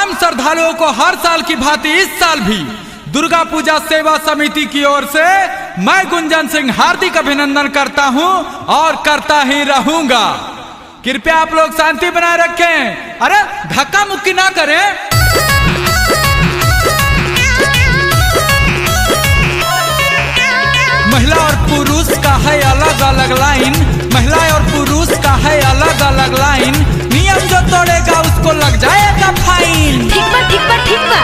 तमाम श्रद्धालुओं को हर साल की भांति इस साल भी दुर्गा पूजा सेवा समिति की ओर से मैं गुंजन सिंह हार्दिक अभिनंदन करता हूं और करता ही रहूंगा। कृपया आप लोग शांति बनाए रखें। अरे धक्का मुक्की ना करें। महिला और पुरुष का है अलग अलग लाइन, महिला और पुरुष का है अलग अलग लाइन, नियम जो तोड़ेगा उसको लग जाएगा फाइन। ठीक बा ठीक बा ठीक बा।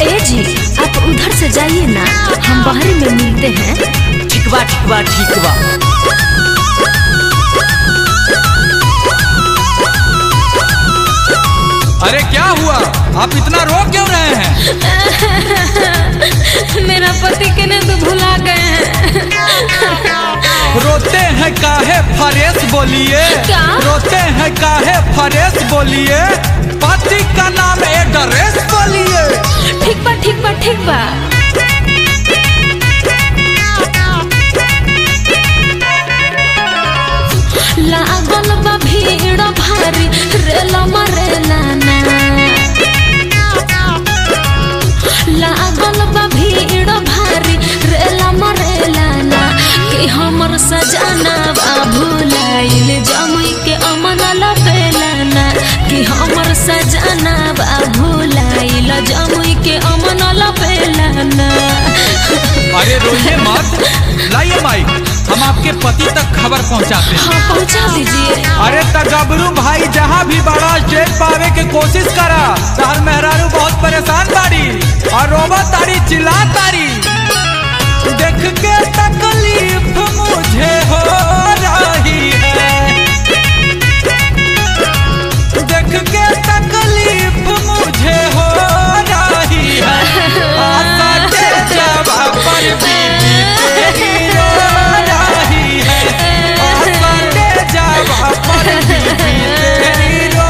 ए जी आप उधर से जाइए ना, हम बाहर में मिलते हैं। ठीक बा ठीक बा ठीक बा। अरे क्या हुआ, आप इतना रो क्यों रहे हैं? मेरा पति के ने तो भुला गए हैं। रोते हैं काहे फरेश बोलिए, क्या? रोते हैं काहे फरेश बोलिए, पति का नाम एड्रेस बोलिए। ठीक बा ठीक बा ठीक बा। लागल बा भीड़ भारी, रेला मरेला ना। लागल बा भीड़ भारी, रेला मरेला ना। कि हमर सजाना बा भुलाइल, जमुई के अमन लपेला ना। कि हमर सजाना बा भुलाइल, जमुई के अमन लपेला ना। अरे रोइए मत, लाइए माइक, हम आपके पति तक खबर पहुंचाते हैं। हाँ पहुंचा दीजिए। अरे तगबरू भाई जहाँ भी बड़ा स्टेज पावे के कोशिश करा, तार मेहरारू बहुत परेशान तारी और रोबा तारी चिल्ला तारी। देख के तकलीफ मुझे हो रही है, देख के तकलीफ मुझे हो रही है। आशा के जवाब पर बीबी तेरी रो रही है, आशा के जवाब पर बीबी तेरी रो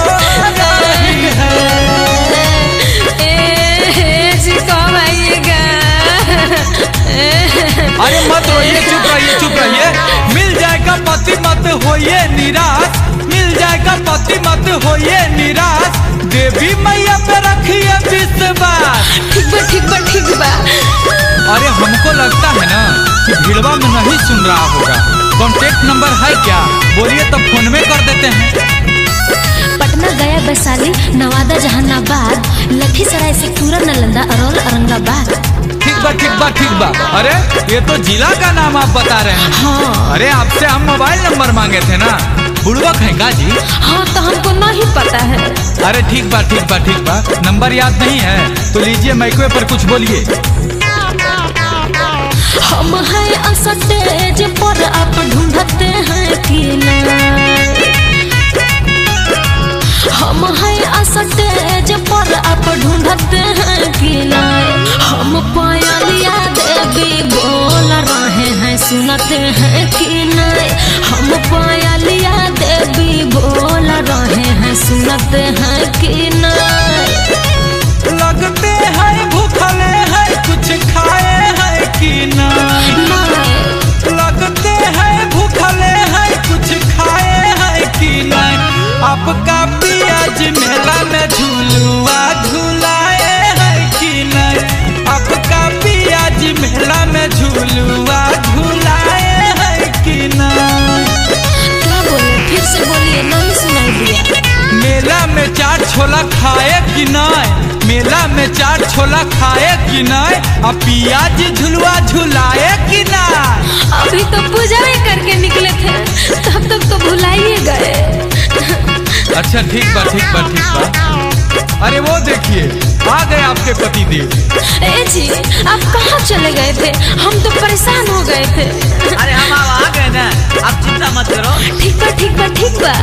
रही है। जी कब आइएगा? अरे मत रोइए, चुप रहिए चुप रहिए। मिल जाएगा पति मत होइए निराश, मिल जाएगा पति मत होइए निराश, देवी मैया पे रखिए विश्वास। ठीक बा ठीक बा ठीक बा। अरे हमको लगता है ना कि भीड़वा में नहीं सुन रहा होगा। कॉन्टेक्ट नंबर है क्या, बोलिए तो फोन में कर देते हैं। पटना, गया, वैशाली, नवादा, जहानाबाद, लखीसराय, शेखपुरा, नालंदा, अरौल, औरंगाबाद। ठीक बा ठीक बा ठीक बा। अरे ये तो जिला का नाम आप बता रहे हैं। हाँ। अरे आपसे हम मोबाइल नंबर मांगे थे ना, बुड़बक है का जी? हाँ तो हमको नहीं पता है। अरे ठीक बा ठीक बा ठीक बा। नंबर याद नहीं है तो लीजिए माइक्रो पर कुछ बोलिए। हम हैं स्टेज पर, आप ढूंढते हैं कि ना। हम हैं स्टेज पर, आप ढूंढते हैं कि ना। हम पायलिया देवी बोल रहे हैं, सुनते हैं कि ना। हम पायलिया देवी बोल रहे हैं, सुनते हैं कि ना। लगते हैं भूखले हैं, कुछ खाए हैं कि ना। लगते हैं भूखले हैं, कुछ खाए हैं कि ना। आपका पियाज मेला में झूलुआ झुलाए हैं कि ना। आपका पियाज मेला में झूलुआ झुलाए हैं कि ना। क्या बोले, फिर से बोलिए, नहीं सुनाई दिया। मेला में चाट छोला खाए कि नहीं, मेला में चाट छोला खाए कि नहीं, अब पियाज झुलुआ झुलाए कि नहीं। अभी तो पूजा ही करके निकले थे, तब तक तो भुलाइए गए। अच्छा ठीक बा ठीक बा ठीक बा। अरे वो देखिए आ गए आपके पति देव। ए जी आप कहाँ चले गए थे, हम तो परेशान हो गए थे। अरे हम आ गए ना, आप चिंता मत करो। ठीक बा ठीक बा ठीक बा।